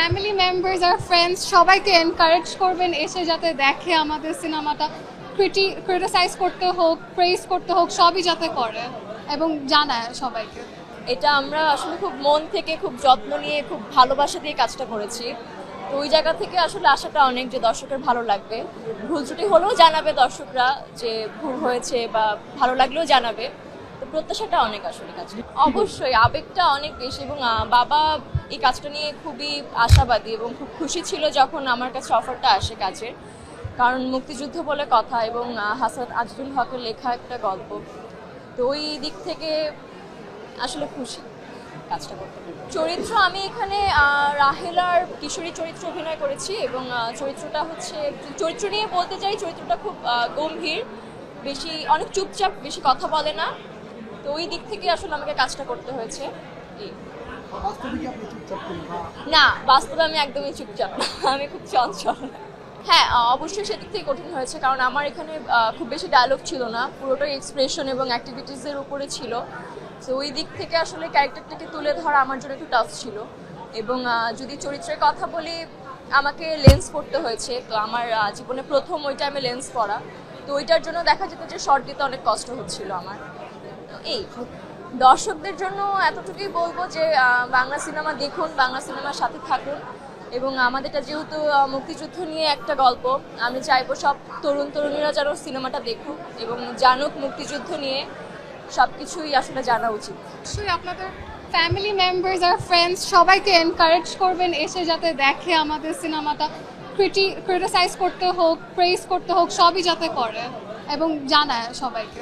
Family members আর friends সবাইকে encourage করবেন এসে যাতে দেখে আমাদের সিনেমাটা, ক্রিটিসাইজ করতে হোক, প্রেজ করতে হোক, সবই যাতে করে এবং জানায় সবাইকে। এটা আমরা আসলে খুব মন থেকে, খুব যত্ন নিয়ে, খুব ভালোবাসা দিয়ে কাজটা করেছি। তো ওই জায়গা থেকে আসলে আশাটা অনেক যে দর্শকের ভালো লাগবে। ভুল ত্রুটি হলেও জানাবে দর্শকরা যে ভুল হয়েছে, বা ভালো লাগলেও জানাবে। তো প্রত্যাশাটা অনেক আসলে কাজটা। অবশ্যই আবেগটা অনেক বেশি, এবং বাবা এই কাজটা নিয়ে খুবই আশাবাদী এবং খুব খুশি ছিল যখন আমার কাছে অফারটা আসে কাজের। কারণ মুক্তিযুদ্ধ বলে কথা, এবং হাসান আজিজুল হকের লেখা একটা গল্প। তো ওই দিক থেকে আসলে খুশি কাজটা করতে পেরে। চরিত্র আমি এখানে রাহেলার কিশোরী চরিত্র অভিনয় করেছি, এবং চরিত্রটা হচ্ছে, চরিত্র নিয়ে বলতে চাই, চরিত্রটা খুব গম্ভীর, বেশি অনেক চুপচাপ, বেশি কথা বলে না। তো ওই দিক থেকে আসলে আমাকে কাজটা করতে হয়েছে। না, বাস্তবে আমি একদমই চুপচাপ না, আমি খুব চঞ্চল। হ্যাঁ, অবশ্যই সেদিক থেকে কঠিন হয়েছে, কারণ আমার এখানে খুব বেশি ডায়লগ ছিল না, পুরোটাই এক্সপ্রেশন এবং অ্যাক্টিভিটিসের উপরে ছিল। তো ওই দিক থেকে আসলে ক্যারেক্টারটাকে তুলে ধরা আমার জন্য একটু টাফ ছিল। এবং যদি চরিত্রের কথা বলি, আমাকে লেন্স পড়তে হয়েছে। তো আমার জীবনে প্রথম ওই টাইমে লেন্স পড়া, তো ওইটার জন্য দেখা যেত যে শর্ট দিতে অনেক কষ্ট হচ্ছিল আমার। তো এই দর্শকদের জন্য এতটুকুই বলবো যে বাংলা সিনেমা দেখুন, বাংলা সিনেমার সাথে থাকুন, এবং আমাদেরটা যেহেতু মুক্তিযুদ্ধ নিয়ে একটা গল্প, আমি চাইবো সব তরুণীরা যেন সিনেমাটা দেখুক এবং জানুক মুক্তিযুদ্ধ নিয়ে সবকিছুই আসলে জানা উচিত। অবশ্যই আপনাদের ফ্যামিলি মেম্বার্স আর ফ্রেন্ডস সবাইকে এনকারেজ করবেন এসে যাতে দেখে আমাদের সিনেমাটা, ক্রিটিসাইজ করতে হোক, প্রেজ করতে হোক, সবই যাতে করে এবং জানায় সবাইকে।